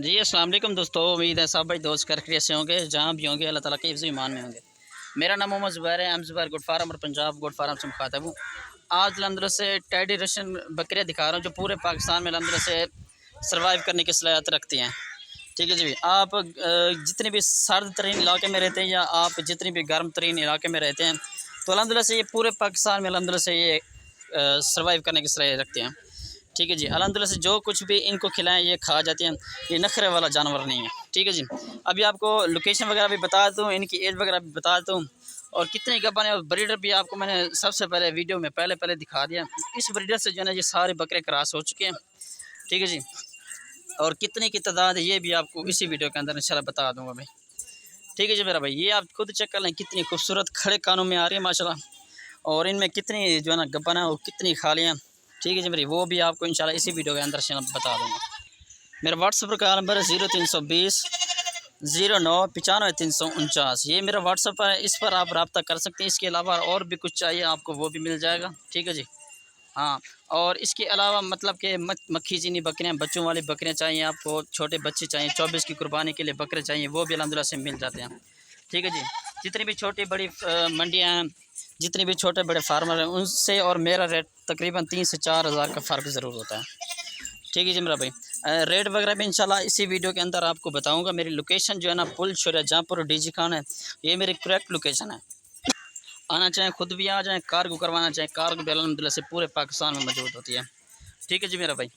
जी अस्सलाम वालेकुम दोस्तों, उम्मीद है सब भाई दोस्त खैरियत से होंगे, जहाँ भी होंगे अल्लाह ताला के हिफ्ज़ ईमान में होंगे। मेरा नाम मोहम्मद ज़ुबैर है, एम ज़ुबैर गुड फार्म और पंजाब गुड फार्म से मुखातब हूँ। आज अलहमदुलिल्लाह से टेडी रशियन बकरियाँ दिखा रहा हूँ जो पूरे पाकिस्तान में अलहमदुलिल्लाह से सर्वाइव करने की सलाहियत रखती हैं। ठीक है जी, आप जितने भी सर्द तरीन इलाके में रहते हैं या आप जितनी भी गर्म तरीन इलाके में रहते हैं, तो अलहमदुलिल्लाह से ये पूरे पाकिस्तान में अलहमदुलिल्लाह से ये सर्वाइव करने की सलाहियत रखते हैं। ठीक है जी, अल्हम्दुलिल्लाह से जो कुछ भी इनको खिलाएं ये खा जाती हैं। ये नखरे वाला जानवर नहीं है। ठीक है जी, अभी आपको लोकेशन वगैरह भी बता दूँ, इनकी एज वगैरह भी बता दूँ और कितने गब्बन है और ब्रीडर भी आपको मैंने सबसे पहले वीडियो में पहले दिखा दिया। इस ब्रीडर से जो है ना ये सारे बकरे क्रॉस हो चुके हैं। ठीक है जी, और कितने की तादाद है ये भी आपको इसी वीडियो के अंदर इंशाल्लाह बता दूँगा भाई। ठीक है जी मेरा भाई, ये आप खुद चेक कर लें कितनी खूबसूरत खड़े कानों में आ रही है माशाल्लाह, और इनमें कितनी जो है ना गब्बन है और कितनी खालियाँ। ठीक है जी मेरी, वो भी आपको इंशाल्लाह इसी वीडियो के अंदर से बता दूँगा। मेरा व्हाट्सअप का नंबर है 0320 09 95 349। ये मेरा व्हाट्सअप है, इस पर आप रब्ता कर सकते हैं। इसके अलावा और भी कुछ चाहिए आपको वो भी मिल जाएगा। ठीक है जी, हाँ। और इसके अलावा मतलब कि मक्खी चीनी बकरियाँ, बच्चों वाली बकरियाँ चाहिए आपको, छोटे बच्चे चाहिए, 24 की कुर्बानी के लिए बकरे चाहिए, वो भी अल्हम्दुलिल्लाह से मिल जाते हैं। ठीक है जी, जितनी भी छोटी बड़ी मंडियाँ हैं, जितने भी छोटे बड़े फार्मर हैं, उनसे और मेरा रेट तकरीबन 3 से 4 हज़ार का फ़र्क ज़रूर होता है। ठीक है जी मेरा भाई, रेट वगैरह भी इंशाल्लाह इसी वीडियो के अंदर आपको बताऊंगा। मेरी लोकेशन जो है ना पुल शुरा जहाँपुर डीजी खान है, ये मेरी करेक्ट लोकेशन है। आना चाहें खुद भी आ जाएँ, कार्गो करवाना चाहें कार्गो भी अल्हम्दुलिल्लाह से पूरे पाकिस्तान में मौजूद होती है। ठीक है जी मेरा भाई,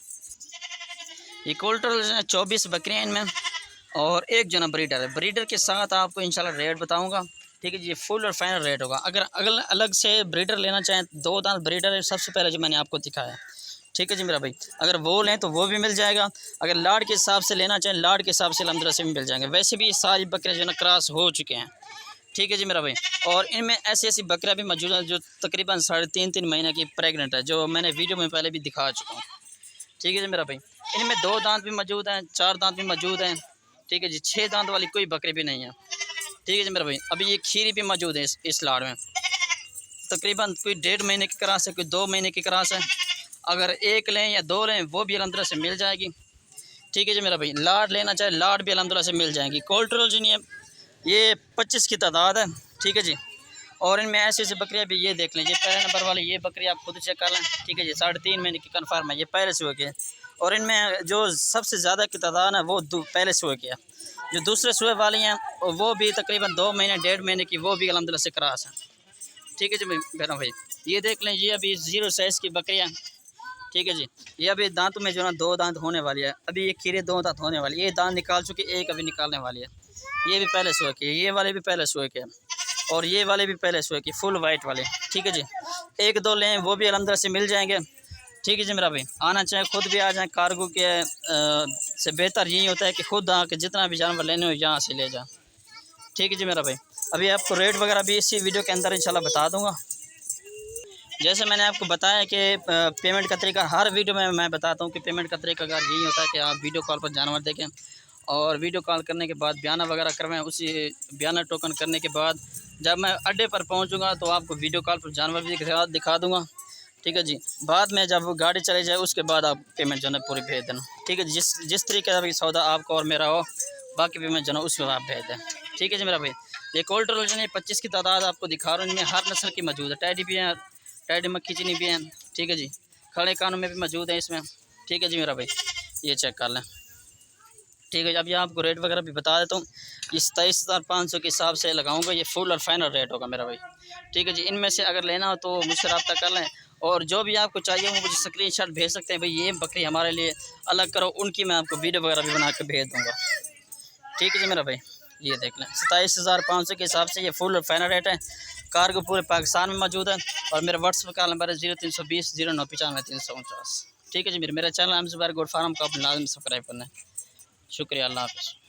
ये टोटल 24 बकरियाँ इनमें और एक जना ब्रीडर है। ब्रीडर के साथ आपको इंशाल्लाह रेट बताऊंगा। ठीक है जी, फुल और फाइनल रेट होगा। अगर अगल अलग से ब्रीडर लेना चाहें, 2 दांत ब्रीडर है सबसे पहले जो मैंने आपको दिखाया। ठीक है जी मेरा भाई, अगर वो लें तो वो भी मिल जाएगा। अगर लाड़ के हिसाब से लेना चाहें, लाड़ के हिसाब से अल्हम्दुलिल्लाह से भी मिल जाएंगे। वैसे भी सारी बकरियाँ जो है ना क्रॉस हो चुके हैं। ठीक है जी मेरा भाई, और इनमें ऐसी ऐसी बकरियाँ भी मौजूद हैं जो तकरीबन 3.5 महीने की प्रेगनेंट है, जो मैंने वीडियो में पहले भी दिखा चुका हूँ। ठीक है जी मेरा भाई, इनमें 2 दांत भी मौजूद हैं, 4 दांत भी मौजूद हैं। ठीक है जी, 6 दांत वाली कोई बकरी भी नहीं है। ठीक है जी मेरा भाई, अभी ये खीरी भी मौजूद है इस लाड़ में। तकरीबन कोई 1.5 महीने की क्रॉस है, कोई 2 महीने की क्रॉस है। अगर एक लें या 2 लें वो भी अल्हम्दुलिल्लाह से मिल जाएगी। ठीक है जी मेरा भाई, लाड़ लेना चाहे लाड़ भी अल्हम्दुलिल्लाह से मिल जाएंगी। कोल्ट्रोल जी नहीं है, ये 25 की तादाद है। ठीक है जी, और इनमें ऐसी ऐसी बकरियाँ भी ये देख लें। ये पहले नंबर वाली ये बकरी आप खुद चेक कर लें। ठीक है जी, 3.5 महीने की कन्फर्म है, ये पहले से हो गया। और इनमें जो सबसे ज़्यादा की तादाद है वो पहले से हो गया। जो दूसरे सूए वाली हैं वो भी तकरीबन 2 महीने 1.5 महीने की, वो भी अल्हम्दुलिल्लाह से क्रॉस है। ठीक है जी मेरा भाई, ये देख लें, ये अभी 0 साइज़ की बकरियाँ। ठीक है जी, ये अभी दांतों में जो ना 2 दांत होने वाली है। अभी ये खीरे 2 दांत होने वाली है, ये दांत निकाल चुके, एक अभी निकालने वाली है। ये भी पहले सोए के, ये वाले भी पहले सोए के, और ये वाले भी पहले सोए के, फुल वाइट वाले। ठीक है जी, 1-2 लें वो भी अल्हम्दुलिल्लाह से मिल जाएंगे। ठीक है जी मेरा भाई, आना चाहें खुद भी आ जाएँ। कार्गो के से बेहतर यही होता है कि खुद आके जितना भी जानवर लेने हो यहाँ से ले जाए। ठीक है जी मेरा भाई, अभी आपको रेट वगैरह भी इसी वीडियो के अंदर इंशाल्लाह बता दूँगा। जैसे मैंने आपको बताया कि पेमेंट का तरीका हर वीडियो में मैं बताता हूँ कि पेमेंट का तरीका अगर यही होता है कि आप वीडियो कॉल पर जानवर देखें और वीडियो कॉल करने के बाद बयाना वगैरह करवाएं। उसी बयाना टोकन करने के बाद जब मैं अड्डे पर पहुँचूँगा तो आपको वीडियो कॉल पर जानवर भी दिखा दूँगा। ठीक है जी, बाद में जब गाड़ी चली जाए उसके बाद आप पेमेंट जो है पूरी भेज देना। ठीक है, जिस तरीके का भी सौदा आपका और मेरा हो, बाकी पेमेंट जो है उसको आप भेज दें। ठीक है जी मेरा भाई, ये कोल्ट्रोल जो है 25 की तादाद आपको दिखा रहा हूँ। इनमें हर नस्ल की मौजूद है, टैडी भी हैं, टैडी मक्खी चीनी भी हैं। ठीक है जी, खड़े कानों में भी मौजूद है इसमें। ठीक है जी मेरा भाई, ये चेक कर लें। ठीक है, अभी आपको रेट वगैरह भी बता देता हूँ। ये 27,500 के हिसाब से लगाऊंगा, ये फुल और फाइनल रेट होगा मेरा भाई। ठीक है जी, इनमें से अगर लेना हो तो मुझसे रब्ता कर लें, और जो भी आपको चाहिए वो मुझे स्क्रीनशॉट भेज सकते हैं। भाई ये बकरी हमारे लिए अलग करो, उनकी मैं आपको वीडियो वगैरह भी बना के भेज दूँगा। ठीक है जी मेरा भाई, ये देख लें 27,500 के हिसाब से ये फुल और फाइनल रेट है। कार्गो पूरे पाकिस्तान में मौजूद है, और मेरा व्हाट्सअप का नंबर है 0320 09 95 349। ठीक है जी, मेरा channel M Zubair goat farm को आप लाजमी सब्सक्राइब करना है। शुक्रिया, अल्लाह हाफ़िज़।